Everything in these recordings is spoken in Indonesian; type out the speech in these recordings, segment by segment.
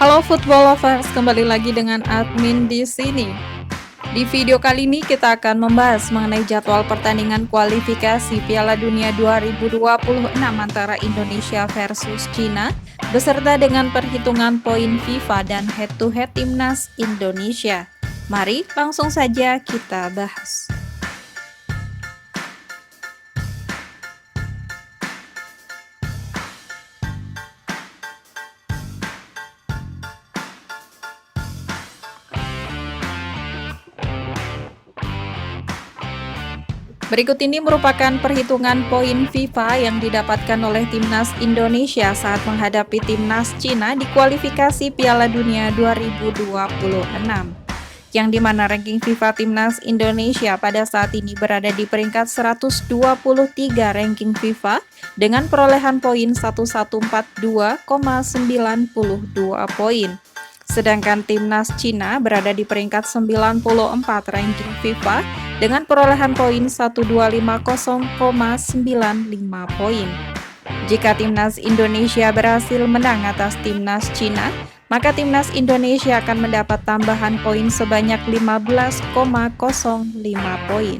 Halo football lovers, kembali lagi dengan admin di sini. Di video kali ini kita akan membahas mengenai jadwal pertandingan kualifikasi Piala Dunia 2026 antara Indonesia versus Cina, beserta dengan perhitungan poin FIFA dan head-to-head timnas Indonesia. Mari langsung saja kita bahas. Berikut ini merupakan perhitungan poin FIFA yang didapatkan oleh timnas Indonesia saat menghadapi timnas Cina di kualifikasi Piala Dunia 2026. Yang dimana ranking FIFA timnas Indonesia pada saat ini berada di peringkat 123 ranking FIFA dengan perolehan poin 1142,92 poin. Sedangkan timnas Cina berada di peringkat 94 ranking FIFA dengan perolehan poin 1250,95 poin. Jika timnas Indonesia berhasil menang atas timnas Cina, maka timnas Indonesia akan mendapat tambahan poin sebanyak 15,05 poin.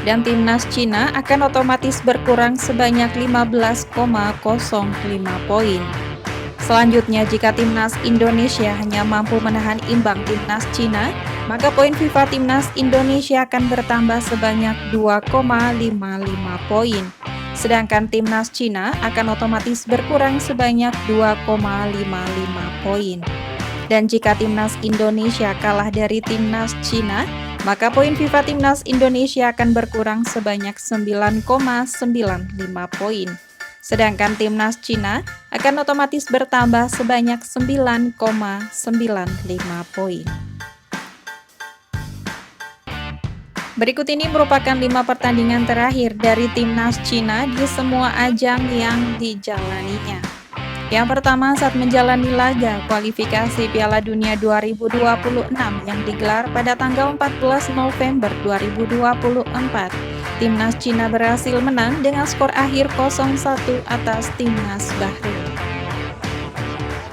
Dan timnas Cina akan otomatis berkurang sebanyak 15,05 poin. Selanjutnya, jika timnas Indonesia hanya mampu menahan imbang timnas Cina, maka poin FIFA timnas Indonesia akan bertambah sebanyak 2,55 poin. Sedangkan timnas Cina akan otomatis berkurang sebanyak 2,55 poin. Dan jika timnas Indonesia kalah dari timnas Cina, maka poin FIFA timnas Indonesia akan berkurang sebanyak 9,95 poin. Sedangkan timnas Cina akan otomatis bertambah sebanyak 9,95 poin. Berikut ini merupakan 5 pertandingan terakhir dari timnas Cina di semua ajang yang dijalaninya. Yang pertama, saat menjalani laga kualifikasi Piala Dunia 2026 yang digelar pada tanggal 14 November 2024. Timnas Cina berhasil menang dengan skor akhir 0-1 atas timnas Bahrain.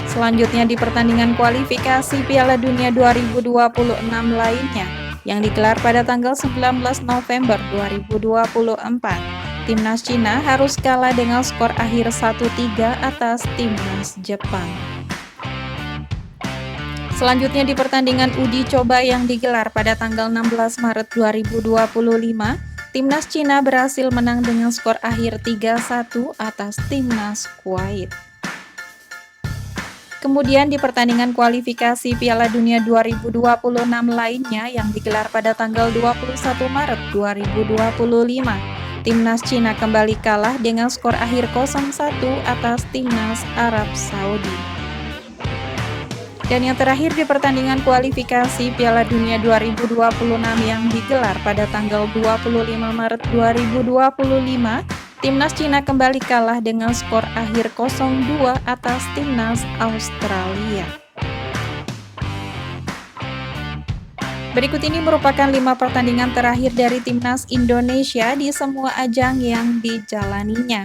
Selanjutnya di pertandingan kualifikasi Piala Dunia 2026 lainnya yang digelar pada tanggal 19 November 2024. Timnas Cina harus kalah dengan skor akhir 1-3 atas timnas Jepang. Selanjutnya di pertandingan uji coba yang digelar pada tanggal 16 Maret 2025, timnas Cina berhasil menang dengan skor akhir 3-1 atas timnas Kuwait. Kemudian di pertandingan kualifikasi Piala Dunia 2026 lainnya yang digelar pada tanggal 21 Maret 2025, timnas Cina kembali kalah dengan skor akhir 0-1 atas timnas Arab Saudi. Dan yang terakhir di pertandingan kualifikasi Piala Dunia 2026 yang digelar pada tanggal 25 Maret 2025, timnas Cina kembali kalah dengan skor akhir 0-2 atas timnas Australia. Berikut ini merupakan 5 pertandingan terakhir dari timnas Indonesia di semua ajang yang dijalaninya.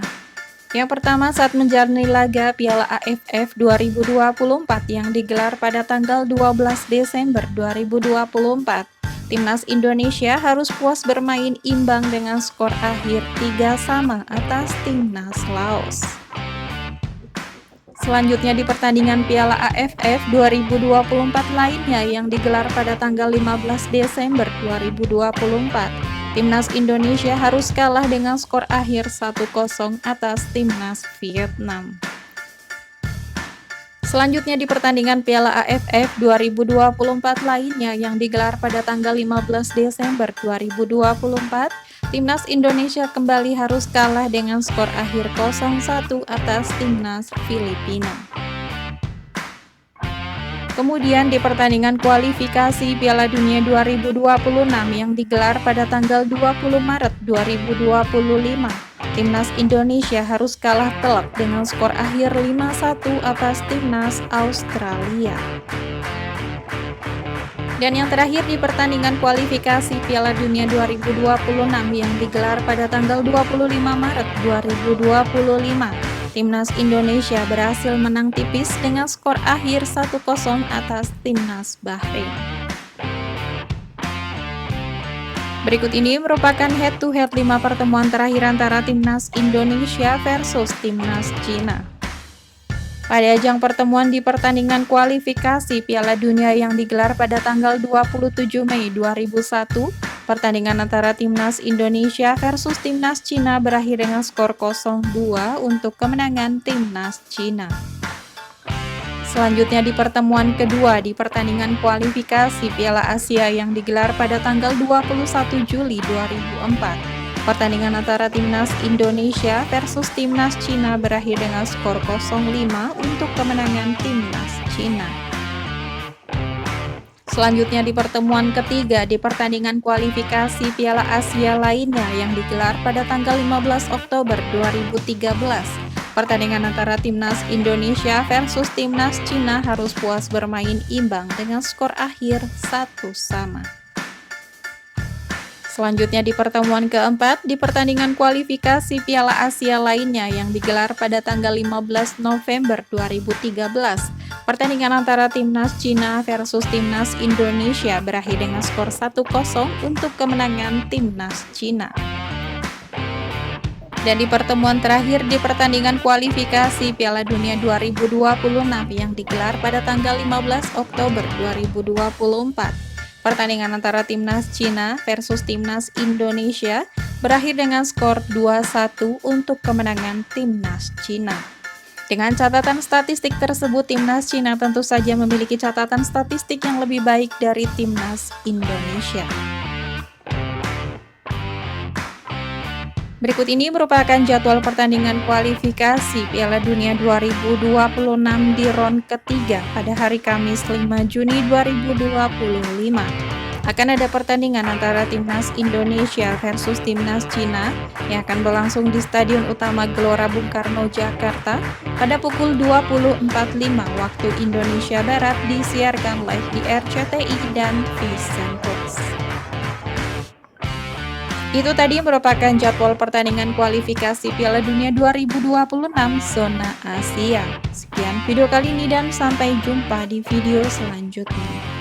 Yang pertama, saat menjalani laga Piala AFF 2024 yang digelar pada tanggal 12 Desember 2024, timnas Indonesia harus puas bermain imbang dengan skor akhir 3-3 atas timnas Laos. Selanjutnya di pertandingan Piala AFF 2024 lainnya yang digelar pada tanggal 15 Desember 2024, timnas Indonesia harus kalah dengan skor akhir 1-0 atas timnas Vietnam. Selanjutnya di pertandingan Piala AFF 2024 lainnya yang digelar pada tanggal 15 Desember 2024, timnas Indonesia kembali harus kalah dengan skor akhir 0-1 atas timnas Filipina. Kemudian di pertandingan kualifikasi Piala Dunia 2026 yang digelar pada tanggal 20 Maret 2025, timnas Indonesia harus kalah telak dengan skor akhir 5-1 atas timnas Australia. Dan yang terakhir di pertandingan kualifikasi Piala Dunia 2026 yang digelar pada tanggal 25 Maret 2025, Timnas Indonesia berhasil menang tipis dengan skor akhir 1-0 atas Timnas Bahrain. Berikut ini merupakan head-to-head 5 pertemuan terakhir antara Timnas Indonesia versus Timnas Cina. Pada ajang pertemuan di pertandingan kualifikasi Piala Dunia yang digelar pada tanggal 27 Mei 2001, pertandingan antara Timnas Indonesia versus Timnas Cina berakhir dengan skor 0-2 untuk kemenangan Timnas Cina. Selanjutnya di pertemuan kedua di pertandingan kualifikasi Piala Asia yang digelar pada tanggal 21 Juli 2004. Pertandingan antara Timnas Indonesia versus Timnas Cina berakhir dengan skor 0-5 untuk kemenangan Timnas Cina. Selanjutnya di pertemuan ketiga di pertandingan kualifikasi Piala Asia lainnya yang digelar pada tanggal 15 Oktober 2013. Pertandingan antara Timnas Indonesia versus Timnas Cina harus puas bermain imbang dengan skor akhir 1-1. Selanjutnya di pertemuan keempat di pertandingan kualifikasi Piala Asia lainnya yang digelar pada tanggal 15 November 2013. Pertandingan antara Timnas Cina versus Timnas Indonesia berakhir dengan skor 1-0 untuk kemenangan Timnas Cina. Dan di pertemuan terakhir di pertandingan kualifikasi Piala Dunia 2026 yang digelar pada tanggal 15 Oktober 2024. Pertandingan antara Timnas Cina versus Timnas Indonesia berakhir dengan skor 2-1 untuk kemenangan Timnas Cina. Dengan catatan statistik tersebut, Timnas Cina tentu saja memiliki catatan statistik yang lebih baik dari Timnas Indonesia. Berikut ini merupakan jadwal pertandingan kualifikasi Piala Dunia 2026 di ron ketiga pada hari Kamis 5 Juni 2025. Akan ada pertandingan antara Timnas Indonesia versus Timnas Cina yang akan berlangsung di Stadion Utama Gelora Bung Karno, Jakarta pada pukul 20.45 waktu Indonesia Barat, disiarkan live di RCTI dan Vision Plus. Itu tadi merupakan jadwal pertandingan kualifikasi Piala Dunia 2026 zona Asia. Sekian video kali ini dan sampai jumpa di video selanjutnya.